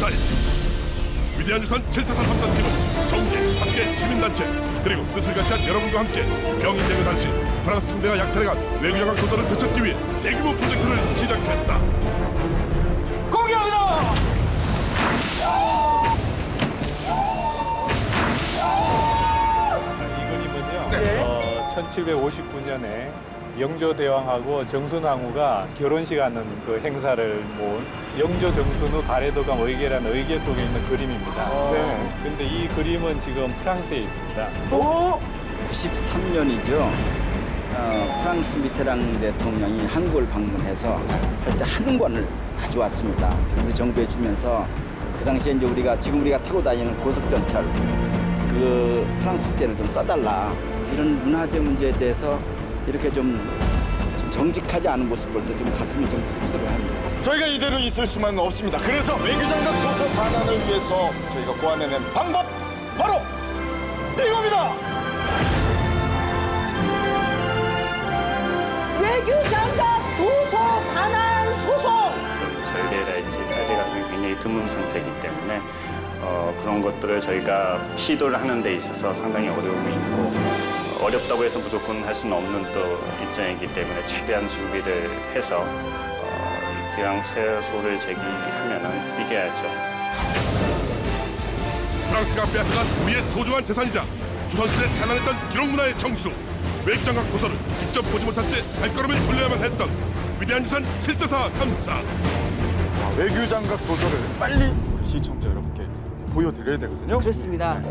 14일 위대한 유산 74433팀은 정계, 학계, 시민단체 그리고 뜻을 같이 한 여러분과 함께 병인대회 당시 프랑스 군대가 약탈해간 외교장관 도서를 되찾기 위해 대규모 프로젝트를 시작했다. 공개합니다. 이 그림은요. 1759년에 영조대왕하고 정순왕후가 결혼식하는 그 행사를 모은 영조 정순후 가래도감 의계라는 의계 속에 있는 그림입니다. 근데 이 그림은 지금 프랑스에 있습니다. 93년이죠. 프랑스 미테랑 대통령이 한국을 방문해서 할 때 한 권을 가져왔습니다. 그래서 우리 정부에 주면서 그 당시에 이제 지금 우리가 타고 다니는 고속전철 그 프랑스제를 좀 써달라. 이런 문화재 문제에 대해서 이렇게 좀 정직하지 않은 모습 볼 때 좀 가슴이 좀 씁쓸해합니다. 저희가 이대로 있을 수만은 없습니다. 그래서 외교장관 도서 반환을 위해서 저희가 고안해낸 방법 바로 이겁니다. 외교장관 도서 반환 소송. 전례랄지 탈례 같은 게 굉장히 드문 상태이기 때문에 그런 것들을 저희가 시도를 하는 데 있어서 상당히 어려움이 있고 어렵다고 해서 무조건 할 수는 없는 또 입장이기 때문에 최대한 준비를 해서 기왕세소를 제기하면은 이겨야죠. 프랑스가 뺏어간 우리의 소중한 재산이자 조선시대 찬란했던 기록문화의 정수 외교장관 도서를 직접 보지 못한 채 발걸음을 돌려야만 했던 위대한 유산 74434. 외교장관 도서를 빨리 우리 시청자 여러분께 보여드려야 되거든요. 그렇습니다.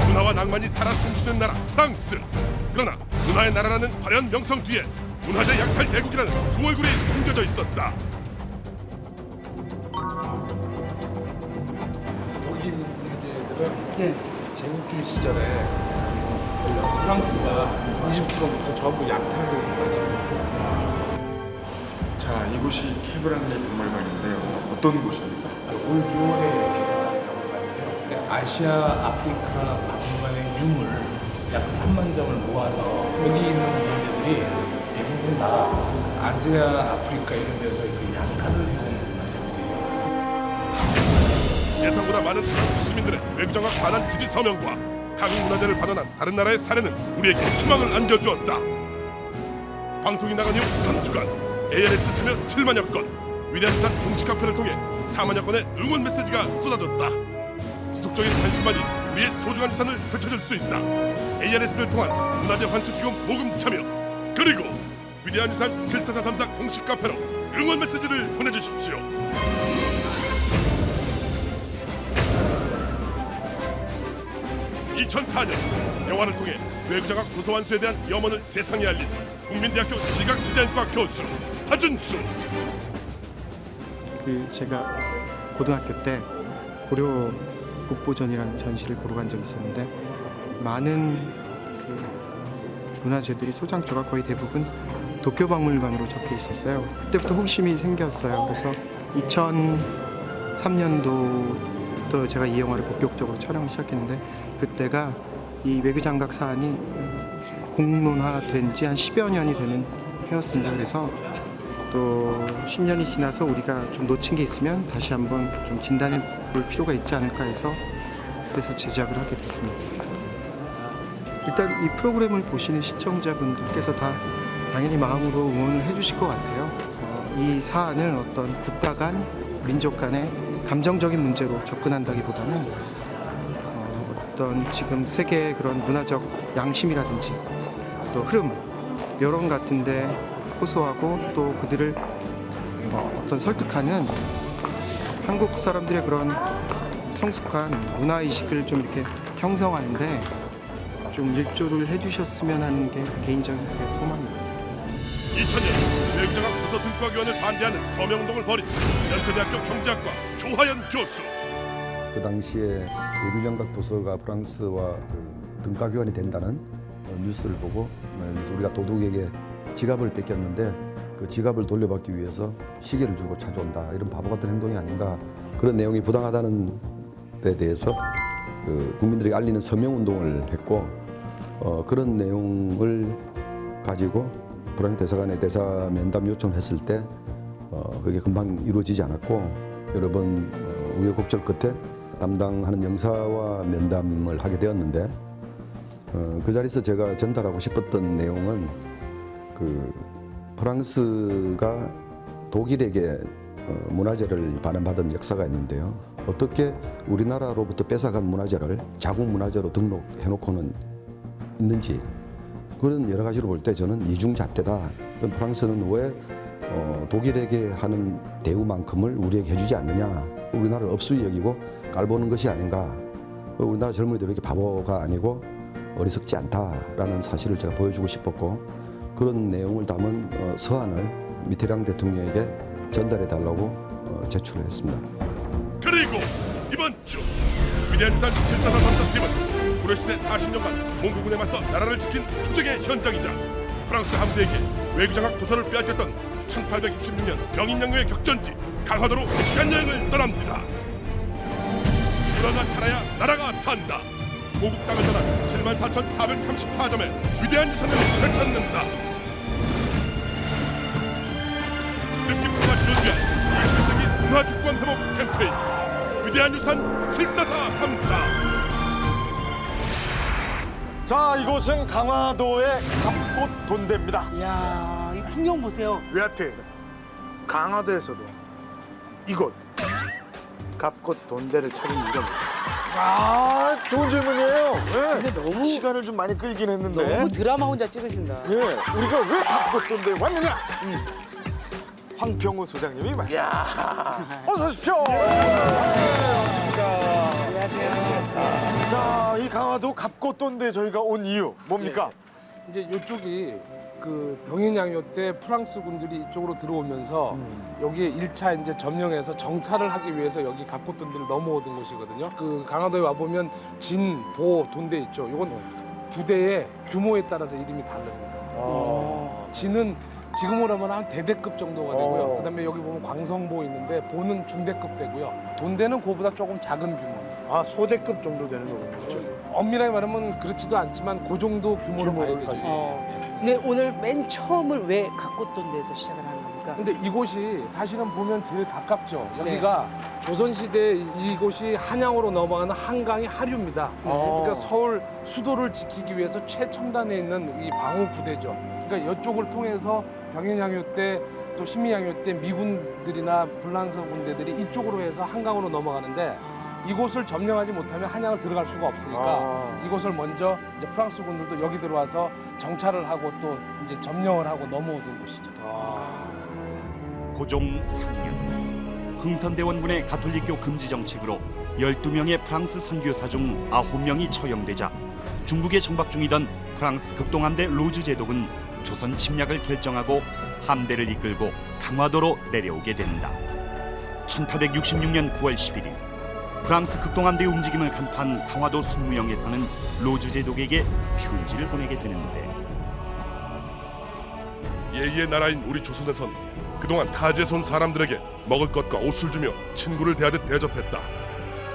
문화와 낭만이 살아 숨쉬는 나라 프랑스. 그러나 문화의 나라라는 화려한 명성 뒤에 문화재 약탈 대국이라는 두 얼굴이 숨겨져 있었다. 독일 문화재들은 제국주의 시절에 프랑스가 20%부터 전부 약탈되고 문화재입니다. 자, 이곳이 케브란네 박물관인데요. 어떤 곳입니까? 올주원의 개장한 박물관인데요. 아시아, 아프리카 박물관의 유물 약 3만 점을 모아서 여기 있는 문화재들이 대부분 다 아시아, 아프리카 이런 데서 그 약탈을 해온 문화재들이에요. 예상보다 많은 프랑스 시민들의 외교장관 반환 지지 서명과 한국 문화재를 반환한 다른 나라의 사례는 우리에게 희망을 안겨주었다. 방송이 나간 이후 3주간 ALS 참여 7만여 건, 위대한 유산 공식 카페를 통해 4만여 건의 응원 메시지가 쏟아졌다. 지속적인 관심만이 우리의 소중한 유산을 되찾을 수 있다. ALS를 통한 문화재 환수기금 모금 참여 그리고 위대한 유산 74434 공식 카페로 응원 메시지를 보내주십시오. (2004년) 영화를 통해 외교장관 도서 환수에 대한 염원을 세상에 알린 국민대학교 시각디자인과 교수 하준수. 제가 고등학교 때 고려 국보전이라는 전시를 보러 간 적이 있었는데 많은 문화재들이 소장처가 거의 대부분 도쿄박물관으로 적혀 있었어요. 그때부터 호기심이 생겼어요. 그래서 2003년도부터 제가 이 영화를 본격적으로 촬영을 시작했는데 그때가 이 외교장각 사안이 공론화된 지 한 10여 년이 되는 해였습니다. 그래서 또 10년이 지나서 우리가 좀 놓친 게 있으면 다시 한번 좀 진단해 볼 필요가 있지 않을까 해서 그래서 제작을 하게 됐습니다. 일단 이 프로그램을 보시는 시청자분들께서 다 당연히 마음으로 응원을 해주실 것 같아요. 이 사안을 어떤 국가 간, 민족 간의 감정적인 문제로 접근한다기보다는 어떤 지금 세계의 그런 문화적 양심이라든지 또 흐름, 여론 같은데 호소하고 또 그들을 어떤 설득하는 한국 사람들의 그런 성숙한 문화의식을 좀 이렇게 형성하는데 좀 일조를 해주셨으면 하는 게 개인적인 소망입니다. 2000년 외교장관 도서 등과교환을 반대하는 서명운동을 벌인 연세대학교 경제학과 조하연 교수. 그 당시에 외교장각 도서가 프랑스와 등가 교환이 된다는 뉴스를 보고 그래서 우리가 도둑에게 지갑을 뺏겼는데 그 지갑을 돌려받기 위해서 시계를 주고 찾아온다 이런 바보 같은 행동이 아닌가 그런 내용이 부당하다는 데 대해서 그 국민들에게 알리는 서명 운동을 했고 그런 내용을 가지고 불안해 대사관에 대사 면담 요청했을 때 그게 금방 이루어지지 않았고 여러 번 우여곡절 끝에 담당하는 영사와 면담을 하게 되었는데 그 자리에서 제가 전달하고 싶었던 내용은 그 프랑스가 독일에게 문화재를 반환받은 역사가 있는데요. 어떻게 우리나라로부터 뺏어간 문화재를 자국 문화재로 등록해놓고는 있는지 그런 여러 가지로 볼 때 저는 이중잣대다. 프랑스는 왜 독일에게 하는 대우만큼을 우리에게 해주지 않느냐. 우리나라를 업수히 여기고 깔보는 것이 아닌가. 우리나라 젊은이들이 이렇게 바보가 아니고 어리석지 않다라는 사실을 제가 보여주고 싶었고 그런 내용을 담은 서한을 미테랑 대통령에게 전달해달라고 제출을 했습니다. 그리고 이번 주 위대한 유산 744 3사팀은 고려시대 40년간 몽고군에 맞서 나라를 지킨 투쟁의 현장이자 프랑스 함대에게 외교장악 도서를 빼앗겼던 1866년 병인양요의 격전지 강화도로 시간여행을 떠납니다. 문화가 살아야 나라가 산다. 고국 땅을 떠나 74,434점의 위대한 유산을 되찾는다. 느낌표가 존재한 21세기 문화주권 회복 캠페인 위대한 유산 74434. 자, 이곳은 강화도의 갑곶 돈대입니다. 이야, 이 풍경 보세요. 왜 하필 강화도에서도 이곳 갑곶 돈대를 찾은 이유가 뭐죠? 아, 좋은 질문이에요. 네. 근데 너무 시간을 좀 많이 끌긴 했는데. 너무 드라마 혼자 찍으신다. 예, 우리가 왜 갑곶 돈대에 왔느냐? 황평우 소장님이 말씀. 어서 오십시오. 안녕하세요. 자, 이 강화도 갑곶 돈대에 저희가 온 이유 뭡니까? 이제 이쪽이 그 병인양요 때 프랑스 군들이 이쪽으로 들어오면서 여기에 1차 이제 점령해서 정찰을 하기 위해서 여기 갑곶 돈대를 넘어오던 곳이거든요. 그 강화도에 와 보면 진, 보, 돈대 있죠. 이건 부대의 규모에 따라서 이름이 다릅니다. 진은 지금으로 하면 한 대대급 정도가 되고요. 그다음에 여기 보면 광성보 있는데 보는 중대급 되고요. 돈대는 그보다 조금 작은 규모. 아, 소대급 정도 되는 거군요. 그렇죠? 엄밀하게 말하면 그렇지도 않지만 그 정도 규모로 봐야 되죠. 근데 오늘 맨 처음을 왜 갑곶돈대에서 시작을 하는 겁니까? 근데 이곳이 사실은 보면 제일 가깝죠. 여기가 조선시대 이곳이 한양으로 넘어가는 한강이 하류입니다. 그러니까 서울 수도를 지키기 위해서 최첨단에 있는 이 방어 부대죠. 그러니까 이쪽을 통해서 병인양요 때 또 신민양요 때 미군들이나 불란서 군대들이 이쪽으로 해서 한강으로 넘어가는데 이곳을 점령하지 못하면 한양을 들어갈 수가 없으니까 이곳을 먼저 이제 프랑스 군들도 여기 들어와서 정찰을 하고 또 이제 점령을 하고 넘어오던 곳이죠. 고종 3년 흥선대원군의 가톨릭교 금지 정책으로 12명의 프랑스 선교사 중 9명이 처형되자 중국에 정박 중이던 프랑스 극동함대 로즈 제독은 조선 침략을 결정하고 함대를 이끌고 강화도로 내려오게 된다. 1866년 9월 11일 프랑스 극동함대의 움직임을 간파한 강화도 순무영에서는 로즈 제독에게 편지를 보내게 되는데 예의의 나라인 우리 조선에선 그동안 타지에서 온 사람들에게 먹을 것과 옷을 주며 친구를 대하듯 대접했다.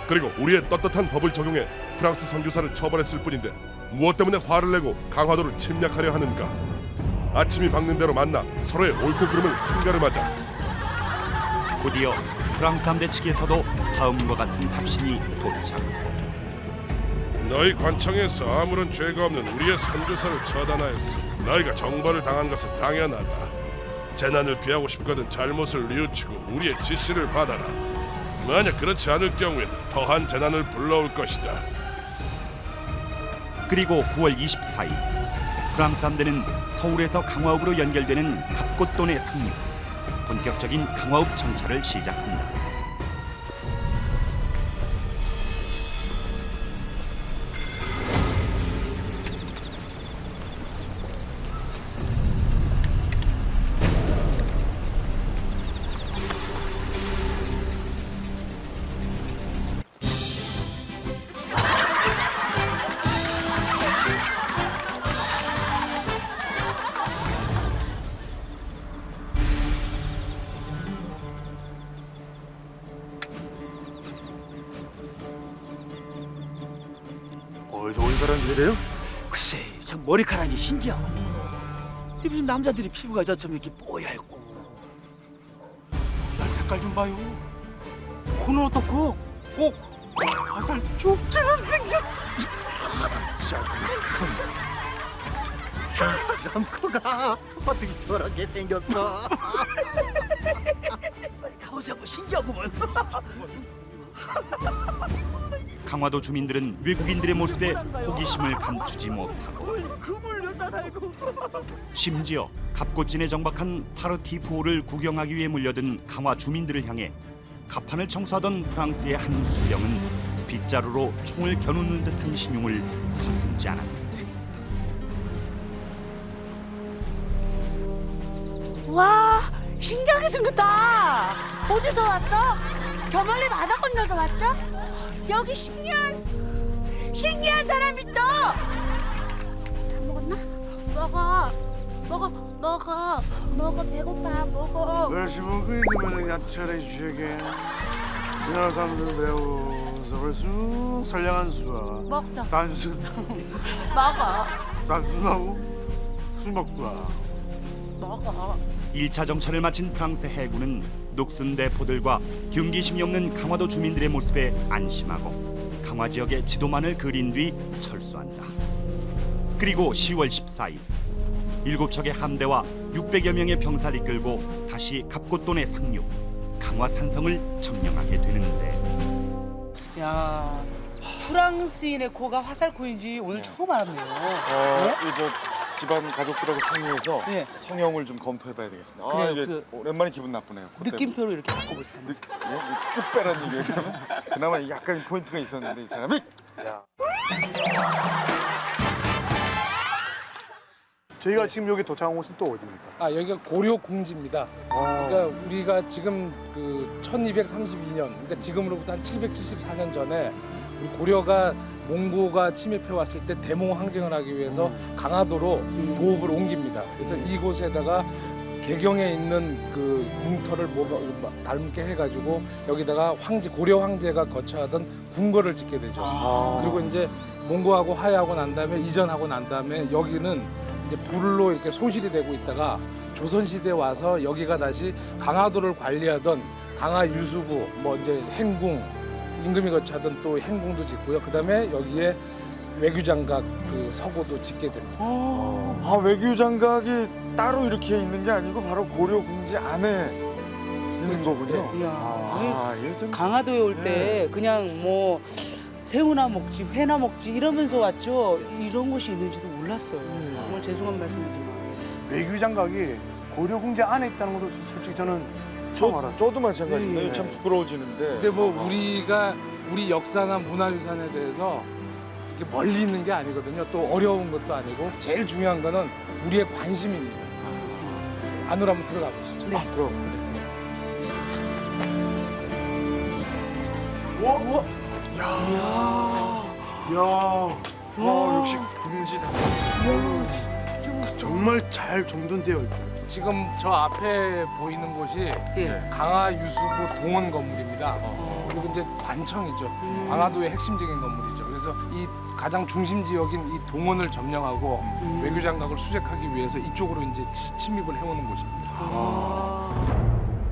그리고 우리의 떳떳한 법을 적용해 프랑스 선교사를 처벌했을 뿐인데 무엇 때문에 화를 내고 강화도를 침략하려 하는가? 아침이 밝는 대로 만나 서로의 옳고 그름을 판가름하자. 곧이어 프랑스 함대 측에서도 다음과 같은 답신이 도착. 너희 관청에서 아무런 죄가 없는 우리의 선교사를 처단하였어. 너희가 정벌을 당한 것은 당연하다. 재난을 피하고 싶거든 잘못을 뉘우치고 우리의 지시를 받아라. 만약 그렇지 않을 경우엔 더한 재난을 불러올 것이다. 그리고 9월 24일 프랑스 함대는 서울에서 강화읍으로 연결되는 갑곶돈에 상륙, 본격적인 강화읍 정찰을 시작한다. 그래요? 글쎄, 저 머리카락이 신기하고. 근데 무슨 남자들이 피부가 저처럼 이렇게 뽀얗고. 날 색깔 좀 봐요. 코는 어떻고? 꼭 화살 쪽처럼 생겼어. 사람 코가 어떻게 저렇게 생겼어? 빨리 가보자고, 신기하구먼. 강화도 주민들은 외국인들의 모습에 호기심을 감추지 못하고 심지어 갑곶진에 정박한 타르티프호를 구경하기 위해 몰려든 강화 주민들을 향해 갑판을 청소하던 프랑스의 한 수령은 빗자루로 총을 겨누는 듯한 신용을 서슴지 않았는데 와, 신기하게 생겼다. 어디서 왔어? 겨멀리 바다 건너서 왔어? 여기 신기한 사람이 또. 다 먹었나? 먹어. 배고파. 먹어. 열심히 그 이름을 야채를 주게. 우리나라 사람들은 매우 서울수 선량한 수와 먹다. 단순 먹어. 단순하고 수먹수와 먹어. 1차 정찰을 마친 프랑스 해군은 녹슨 대포들과 경계심이 없는 강화도 주민들의 모습에 안심하고 강화 지역의 지도만을 그린 뒤 철수한다. 그리고 10월 14일 7척의 함대와 600여 명의 병사를 이끌고 다시 갑곶돈에 상륙, 강화 산성을 점령하게 되는데 야, 프랑스인의 코가 화살코인지 오늘 처음 알았네요. 이저 집안 가족들하고 상의해서 네. 성형을 좀 검토해봐야 되겠습니다. 그래요, 이게 오랜만에 기분 나쁘네요. 코 때문에. 느낌표로 이렇게 바꿔보세요. 쭉 빼란 얘기예요. 그나마 약간 포인트가 있었는데 이 사람이. 저희가 지금 여기 도착한 곳은 또 어디입니까? 아, 여기가 고려궁지입니다. 그러니까 우리가 지금 그 1232년, 그러니까 지금으로부터 한 774년 전에 우리 고려가 몽고가 침입해 왔을 때 대몽 항쟁을 하기 위해서 강화도로 도읍을 옮깁니다. 그래서 이곳에다가 개경에 있는 그 궁터를 닮게 해가지고 여기다가 고려 황제가 거처하던 궁궐을 짓게 되죠. 그리고 이제 몽고하고 화해하고 난 다음에 이전하고 난 다음에 여기는 이제 불로 이렇게 소실이 되고 있다가 조선시대에 와서 여기가 다시 강화도를 관리하던 강화 유수부, 뭐 이제 행궁, 임금이 거처하던 또 행궁도 짓고요. 그다음에 여기에 외교장각 그 서고도 짓게 됩니다. 아, 외교장각이 따로 이렇게 있는 게 아니고 바로 고려궁지 안에 있는 거군요. 이야, 이게 좀 강화도에 올 때 그냥 뭐 새우나 먹지, 회나 먹지 이러면서 왔죠. 이런 곳이 있는지도 몰랐어요. 정말 죄송한 말씀이지만. 외교장각이 고려궁제 안에 있다는 것도 솔직히 저는 처음 알았어요. 저도 마찬가지입니다. 참 부끄러워지는데. 근데 뭐 우리 역사나 문화유산에 대해서 이렇게 멀리 있는 게 아니거든요. 또 어려운 것도 아니고 제일 중요한 거는 우리의 관심입니다. 안으로 한번 들어가 보시죠. 네. 그럼. 야, 역시 궁지다. 정말 잘 정돈되어 있고. 지금 저 앞에 보이는 곳이 강화 유수부 동원 건물입니다. 그리고 이제 관청이죠. 강화도의 핵심적인 건물이죠. 그래서 이 가장 중심 지역인 이 동원을 점령하고 외교장각을 수색하기 위해서 이쪽으로 이제 침입을 해오는 곳입니다.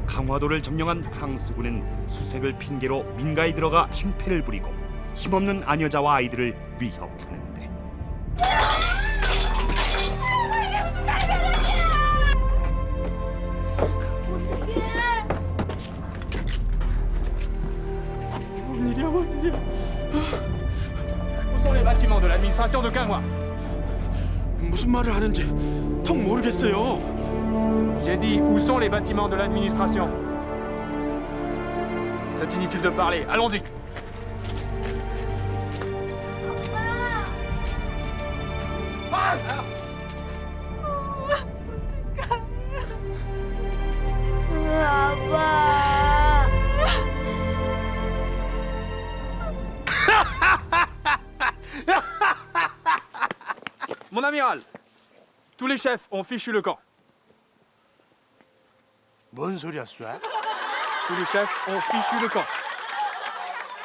강화도를 점령한 프랑스군은 수색을 핑계로 민가에 들어가 행패를 부리고 힘없는 아녀자와 아이들을 위협하는데 Où sont les bâtiments de l'administration de Cangwa? 무슨 말을 하는지 통 모르겠어요. J'ai dit, où sont les bâtiments de l'administration? C'est inutile de parler, allons-y. 아빠. Mon amiral, tous les chefs ont fichu le camp. 뭔 소리야, 쇠? Tous les chefs ont fichu le camp.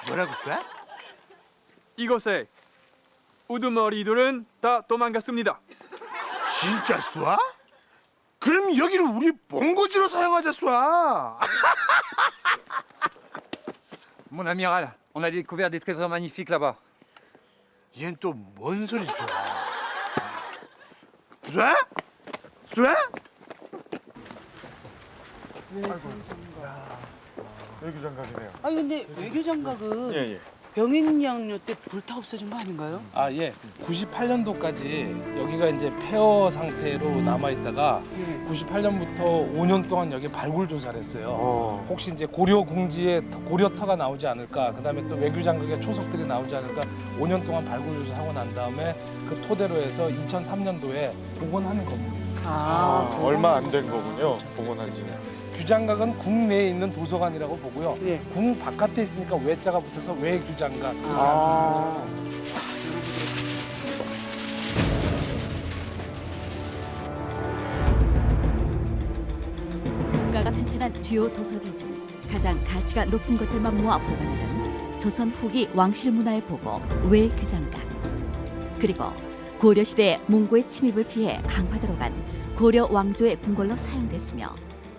뭐라고, 쇠? Igosé, 우두머리들은 다 도망갔습니다. 진짜 쏴? 그럼 여기를 우리 본거지로 사용하자 쏴. Mon amiral, on a découvert des trésors magnifiques là-bas. 얜 또 뭔 소리 쏴? 쏴? 쏴? 외교장갑이네요. 아니 근데 외교장갑은 예. 병인양요 때 불타 없어진 거 아닌가요? 아 예. 98년도까지 여기가 이제 폐허 상태로 남아 있다가 98년부터 5년 동안 여기 발굴 조사를 했어요. 혹시 이제 고려 궁지에 고려터가 나오지 않을까, 그다음에 또 외교장각의 초석들이 나오지 않을까 5년 동안 발굴 조사하고 난 다음에 그 토대로 해서 2003년도에 복원하는 겁니다. 얼마 안 된 거군요. 복원한 지는. 규장각은 국내에 있는 도서관이라고 보고요. 궁 바깥에 있으니까 외자가 붙어서 외규장각. 국가가 편찬한 주요 도서들 중 가장 가치가 높은 것들만 모아 보관하던 조선 후기 왕실 문화의 보고 외규장각, 그리고 고려시대 몽고의 침입을 피해 강화도로 간 고려 왕조의 궁궐로 사용됐으며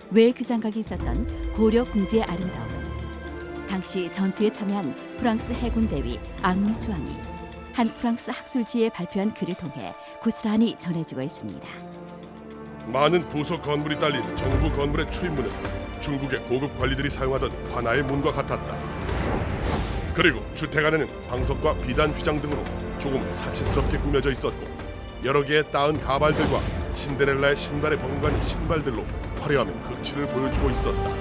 외규장각이 있었던 고려 궁지의 아름다움, 당시 전투에 참여한 프랑스 해군 대위 앙리 주앙이 한 프랑스 학술지에 발표한 글을 통해 고스란히 전해지고 있습니다. 많은 부속 건물이 딸린 정부 건물의 출입문은 중국의 고급 관리들이 사용하던 관아의 문과 같았다. 그리고 주택 안에는 방석과 비단 휘장 등으로 조금 사치스럽게 꾸며져 있었고, 여러 개의 따은 가발들과 신데렐라의 신발에 버금가는 신발들로 화려함의 극치를 보여주고 있었다.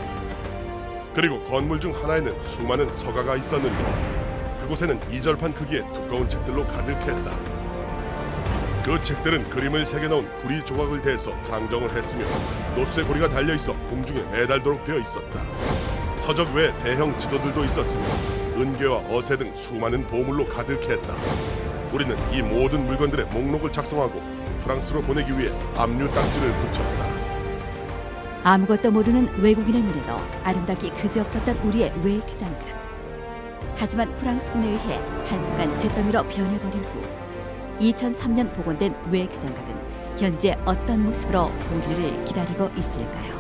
그리고 건물 중 하나에는 수많은 서가가 있었는데 그곳에는 이절판 크기의 두꺼운 책들로 가득했다. 그 책들은 그림을 새겨놓은 구리 조각을 대서 장정을 했으며 노쇠 고리가 달려있어 공중에 매달도록 되어 있었다. 서적 외에 대형 지도들도 있었으며 은괴와 어세 등 수많은 보물로 가득했다. 우리는 이 모든 물건들의 목록을 작성하고 프랑스로 보내기 위해 압류 딱지를 붙였다. 아무것도 모르는 외국인의 눈에도 아름답기 그지없었던 우리의 외규장각. 하지만 프랑스군에 의해 한순간 잿더미로 변해버린 후 2003년 복원된 외규장각은 현재 어떤 모습으로 우리를 기다리고 있을까요?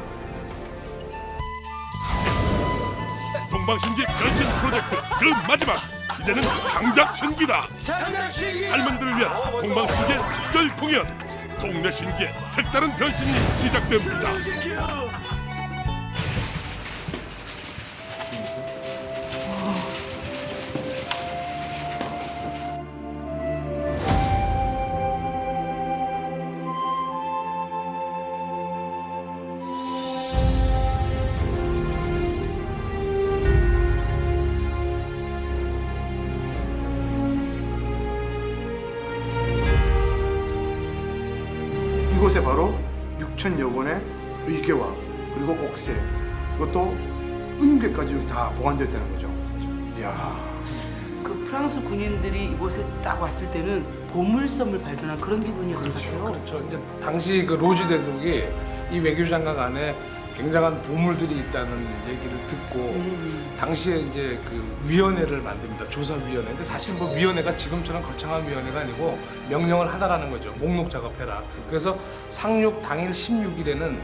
동방신기 변신 프로젝트 그 마지막, 이제는 장작신기다. 할머니들을 위한 동방신기의 특별 공연, 동네 신기의 색다른 변신이 시작됩니다. 이곳에 바로 6천여 권의 의궤와 그리고 옥새, 이것도 은괴까지 여기 다 보관되어 있다는 거죠. 이야. 그 프랑스 군인들이 이곳에 딱 왔을 때는 보물섬을 발견한 그런 기분이었을 것 같아요. 그렇죠. 이제 당시 그 로즈 대독이 이 외교장각 안에 굉장한 보물들이 있다는 얘기를 듣고 당시에 이제 그 위원회를 만듭니다. 조사위원회인데 사실 뭐 위원회가 지금처럼 거창한 위원회가 아니고 명령을 하다라는 거죠. 목록 작업해라. 그래서 상륙 당일 16일에는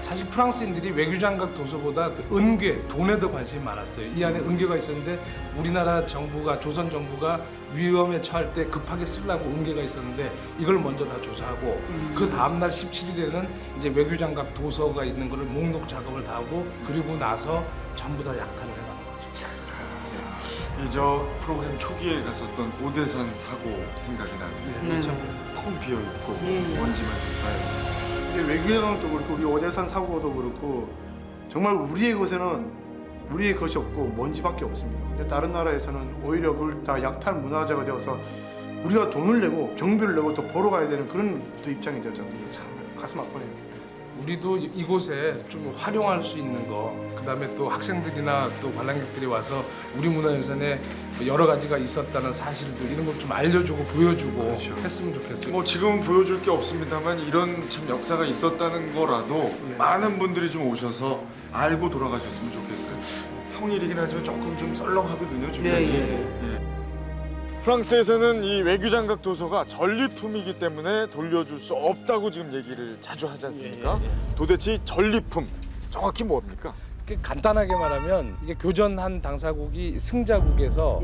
사실 프랑스인들이 외교장각 도서보다 은괴, 돈에 더 관심이 많았어요. 이 안에 은괴가 있었는데 우리나라 정부가, 조선 정부가 위험에 처할 때 급하게 쓰려고 은괴가 있었는데 이걸 먼저 다 조사하고 그 다음날 17일에는 이제 외교장각 도서가 있는 거를 목록 작업을 다 하고 그리고 나서 전부 다 약탈을 해가는 거죠. 저 프로그램 초기에 갔었던 오대산 사고 생각이 나는데 참 텅 비어 있고 먼지만 좀 쌓여. 외교장도 그렇고 우리 오대산 사고도 그렇고 정말 우리의 곳에는 우리의 것이 없고 먼지밖에 없습니다. 근데 다른 나라에서는 오히려 그걸 다 약탈 문화재가 되어서 우리가 돈을 내고 경비를 내고 또 보러 가야 되는 그런 또 입장이 되었지 않습니까? 참 가슴 아프네요. 우리도 이곳에 좀 활용할 수 있는 거, 그다음에 또 학생들이나 또 관람객들이 와서 우리 문화유산에 여러 가지가 있었다는 사실들 이런 걸 좀 알려주고 보여주고 했으면 좋겠어요. 뭐 지금은 보여줄 게 없습니다만 이런 참 역사가 있었다는 거라도 많은 분들이 좀 오셔서 알고 돌아가셨으면 좋겠어요. 평일이긴 하지만 조금 좀 썰렁하거든요, 주변이. 프랑스에서는 이 외교장각 도서가 전리품이기 때문에 돌려줄 수 없다고 지금 얘기를 자주 하지 않습니까? 도대체 이 전리품 정확히 뭡니까? 간단하게 말하면 이제 교전한 당사국이 승자국에서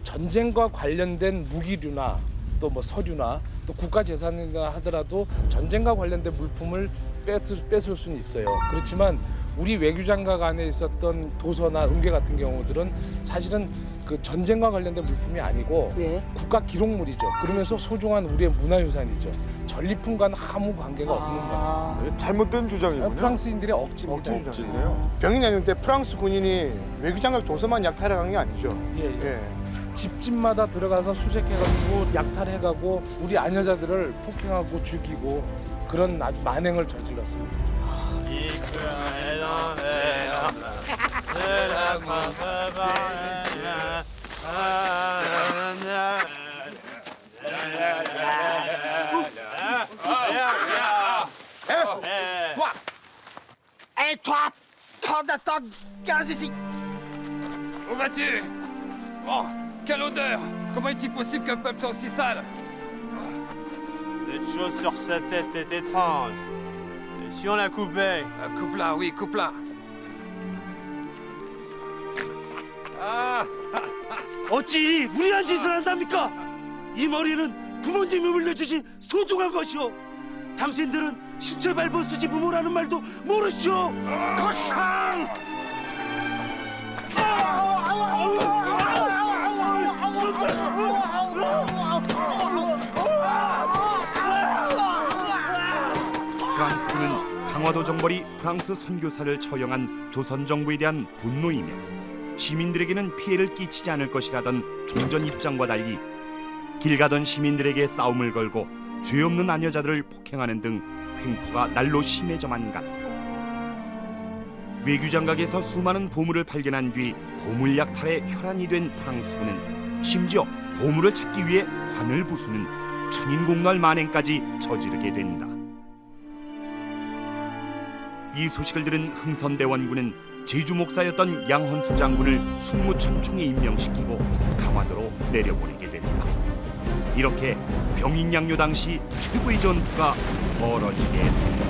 전쟁과 관련된 무기류나 또 뭐 서류나 또 국가 재산이나 하더라도 전쟁과 관련된 물품을 뺏을 수는 있어요. 그렇지만 우리 외교장각 안에 있었던 도서나 음계 같은 경우들은 사실은 그 전쟁과 관련된 물품이 아니고 국가 기록물이죠. 그러면서 소중한 우리의 문화유산이죠. 전리품과는 아무 관계가 없는 거예요. 잘못된 주장이군요. 프랑스인들의 억지입니다. 억지네요. 병인양요 때 프랑스 군인이 외교장각 도서만 약탈해간 게 아니죠. 예. 집집마다 들어가서 수색해가지고 약탈해가고 우리 아녀자들을 폭행하고 죽이고 그런 아주 만행을 저질렀습니다. Et toi, gaz ici. Où vas-tu? Oh, quelle odeur! Comment est-il possible qu'un peuple soit si sale? Cette chose sur sa tête est étrange. Et si on la coupait? Coupe-la, oui, coupe-la. 어찌 무리한 짓을 한답니까? 이 머리는 부모님이 물려주신 소중한 것이오. 당신들은 신체 발본 수지 부모라는 말도 모르시오. 거상! 프랑스군은 강화도 정벌이 프랑스 선교사를 처형한 조선 정부에 대한 분노이며 시민들에게는 피해를 끼치지 않을 것이라던 종전 입장과 달리 길 가던 시민들에게 싸움을 걸고 죄 없는 아녀자들을 폭행하는 등 횡포가 날로 심해져만 갔고 외교장각에서 수많은 보물을 발견한 뒤 보물 약탈에 혈안이 된 프랑스군은 심지어 보물을 찾기 위해 관을 부수는 천인공날 만행까지 저지르게 된다. 이 소식을 들은 흥선대원군은 제주 목사였던 양헌수 장군을 순무천총에 임명시키고 강화도로 내려보내게 된다. 이렇게 병인양요 당시 최고의 전투가 벌어지게 된다.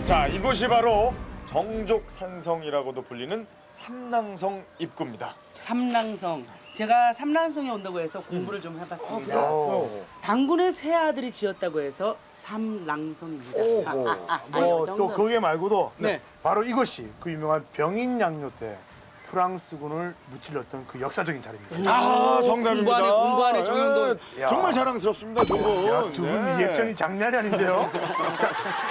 자, 이곳이 바로 정족산성이라고도 불리는 삼낭성 입구입니다. 삼낭성. 제가 삼낭성에 온다고 해서 공부를 좀 해봤습니다. 그래요? 당군의 세 아들이 지었다고 해서 삼낭성입니다. 또 거기에 말고도 네. 바로 이것이 그 유명한 병인양요 때 프랑스군을 무찔렀던 그 역사적인 자리입니다. 아, 정답입니다. 공부안에 정영돈. 정말 자랑스럽습니다, 두 분. 두 분 리액션이 장난이 아닌데요.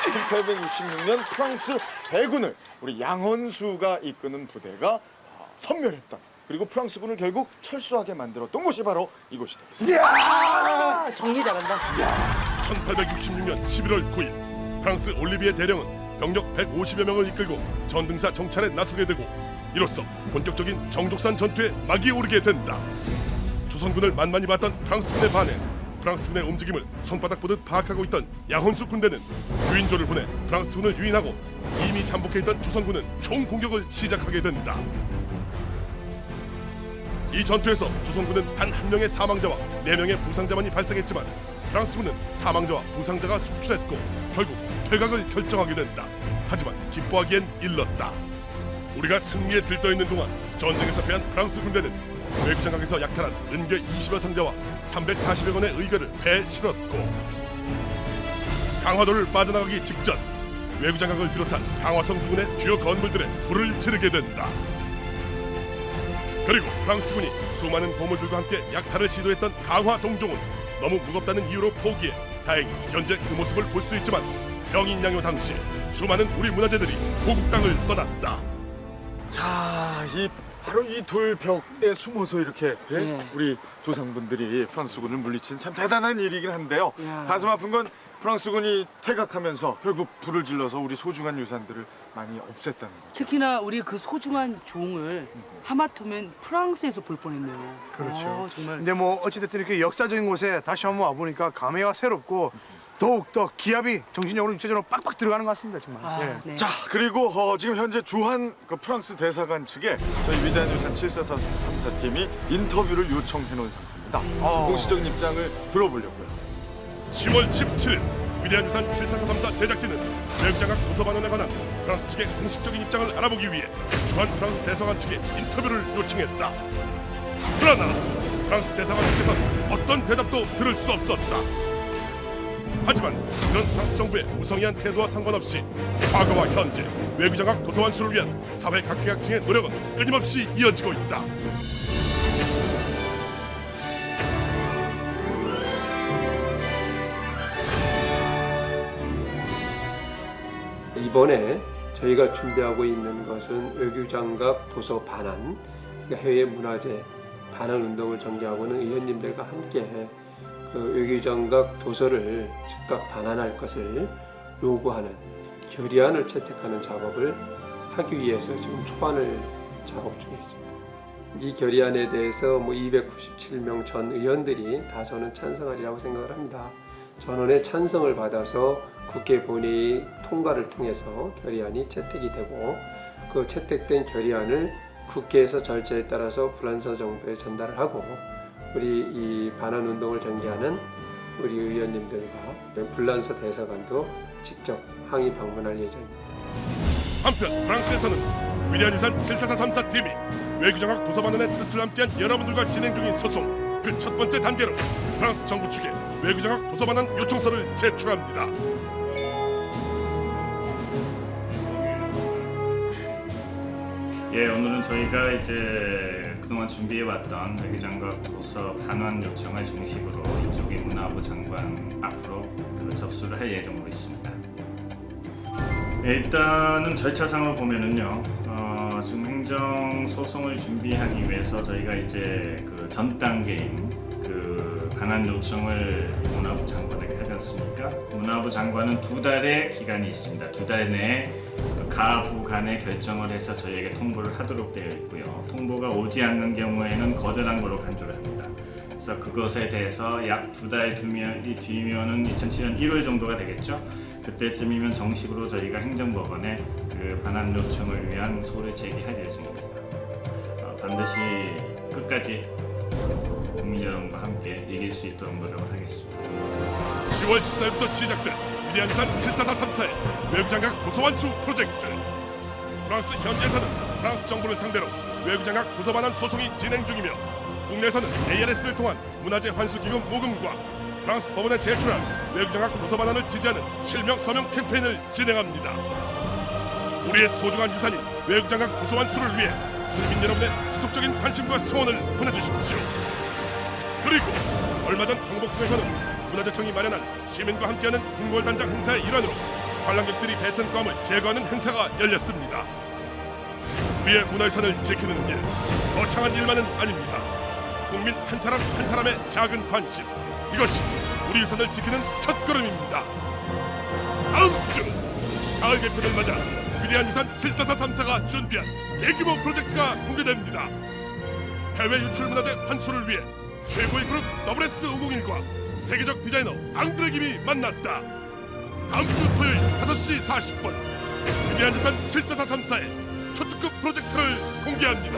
1866년 프랑스 해군을 우리 양헌수가 이끄는 부대가 섬멸했던, 그리고 프랑스군을 결국 철수하게 만들었던 곳이 바로 이곳이 되겠습니다. 정리 잘한다. 1866년 11월 9일 프랑스 올리비에 대령은 병력 150여 명을 이끌고 전등사 정찰에 나서게 되고 이로써 본격적인 정족산 전투에 막이 오르게 된다. 조선군을 만만히 봤던 프랑스군에 반해 프랑스군의 움직임을 손바닥 보듯 파악하고 있던 양헌수 군대는 유인조를 보내 프랑스군을 유인하고 이미 잠복해 있던 조선군은 총공격을 시작하게 된다. 이 전투에서 조선군은 단 한 명의 사망자와 4명의 부상자만이 발생했지만 프랑스군은 사망자와 부상자가 속출했고 결국 퇴각을 결정하게 된다. 하지만 기뻐하기엔 일렀다. 우리가 승리에 들떠있는 동안 전쟁에서 패한 프랑스 군대는 외교장각에서 약탈한 은괴 20여 상자와 340여 건의 의궤를 배에 실었고 강화도를 빠져나가기 직전 외교장각을 비롯한 강화성 부근의 주요 건물들에 불을 지르게 된다. 그리고 프랑스군이 수많은 보물들과 함께 약탈을 시도했던 강화 동종은 너무 무겁다는 이유로 포기해 다행히 현재 그 모습을 볼 수 있지만 병인양요 당시에 수많은 우리 문화재들이 고국 땅을 떠났다. 자, 바로 이 돌벽에 숨어서 이렇게 우리 조상분들이 프랑스군을 물리친 참 대단한 일이긴 한데요. 가슴 아픈 건 프랑스군이 퇴각하면서 결국 불을 질러서 우리 소중한 유산들을 많이 없앴다는 거죠. 특히나 우리 그 소중한 종을 하마터면 프랑스에서 볼 뻔했네요. 그렇죠. 정말. 근데 뭐 어찌됐든 이렇게 역사적인 곳에 다시 한번 와보니까 감회가 새롭고 더욱더 기압이 정신력으로 육체적으로 빡빡 들어가는 것 같습니다. 정말. 예. 자, 그리고 지금 현재 주한 그 프랑스 대사관 측에 저희 위대한 유산 744 팀이 인터뷰를 요청해 놓은 상태입니다. 공식적인 입장을 들어보려고요. 10월 17일 위대한 유산 74434 제작진은 외교장각 도서반원에 관한 프랑스 측의 공식적인 입장을 알아보기 위해 주한 프랑스 대사관 측에 인터뷰를 요청했다. 그러나 프랑스 대사관 측에서는 어떤 대답도 들을 수 없었다. 하지만 이런 프랑스 정부의 무성의한 태도와 상관없이 과거와 현재 외교장각 도서 완수를 위한 사회 각계각층의 노력은 끊임없이 이어지고 있다. 이번에 저희가 준비하고 있는 것은 외교장각 도서 반환, 그러니까 해외 문화재 반환 운동을 전개하고는 의원님들과 함께 그 외교장각 도서를 즉각 반환할 것을 요구하는 결의안을 채택하는 작업을 하기 위해서 지금 초안을 작업 중에 있습니다. 이 결의안에 대해서 297명 전 의원들이 다 저는 찬성하리라고 생각을 합니다. 전원의 찬성을 받아서 국회 본회의 통과를 통해서 결의안이 채택이 되고 그 채택된 결의안을 국회에서 절차에 따라서 프랑스 정부에 전달을 하고 우리 이 반환 운동을 전개하는 우리 의원님들과 불란서 대사관도 직접 항의 방문할 예정입니다. 한편 프랑스에서는 위대한 유산 74434 팀이 외교장각 도서반원의 뜻을 함께한 여러분들과 진행 중인 소송 그 첫 번째 단계로 프랑스 정부 측에 외교장각 도서반원 요청서를 제출합니다. 예, 오늘은 저희가 이제 그동안 준비해왔던 외교장각 도서 반환 요청을 정식으로 이쪽의 문화부 장관 앞으로 접수를 할 예정으로 있습니다. 예, 일단은 절차상으로 보면은요, 지금 행정 소송을 준비하기 위해서 저희가 이제 그 전 단계인 그 반환 요청을 문화부 장관에게 하지 않습니까? 문화부 장관은 2달의 기간이 있습니다. 2달 내에 가부 간에 결정을 해서 저희에게 통보를 하도록 되어 있고요. 통보가 오지 않는 경우에는 거절한 걸로 간주를 합니다. 그래서 그것에 대해서 약 2달 뒤면은 2007년 1월 정도가 되겠죠. 그때쯤이면 정식으로 저희가 행정법원에 그 반환 요청을 위한 소를 제기할 예정입니다. 반드시 끝까지 국민 여러분과 함께 이길 수 있도록 노력을 하겠습니다. 10월 14일부터 시작된 위대한 유산 74434의 외교장각 도서 완수 프로젝트. 프랑스 현지에서는 프랑스 정부를 상대로 외교장각 도서 반환 소송이 진행 중이며 국내에서는 ALS를 통한 문화재 환수기금 모금과 프랑스 법원에 제출한 외교장각 도서 반환을 지지하는 실명 서명 캠페인을 진행합니다. 우리의 소중한 유산인 외교장각 도서 완수를 위해 국민 여러분의 지속적인 관심과 성원을 보내주십시오. 그리고 얼마 전 경복궁에서는 문화재청이 마련한 시민과 함께하는 궁궐단장 행사의 일환으로 관람객들이 뱉은 껌을 제거하는 행사가 열렸습니다. 우리의 문화유산을 지키는 일, 거창한 일만은 아닙니다. 국민 한 사람 한 사람의 작은 관심, 이것이 우리 유산을 지키는 첫걸음입니다. 다음 주 가을 개편을 맞아 위대한 유산 74434가 준비한 대규모 프로젝트가 공개됩니다. 해외 유출 문화재 환수를 위해 최고의 그룹 WS501과 세계적 디자이너 앙드레 김이 만났다. 다음 주 토요일 5시 40분 위대한 유산 74434의 초특급 프로젝트를 공개합니다.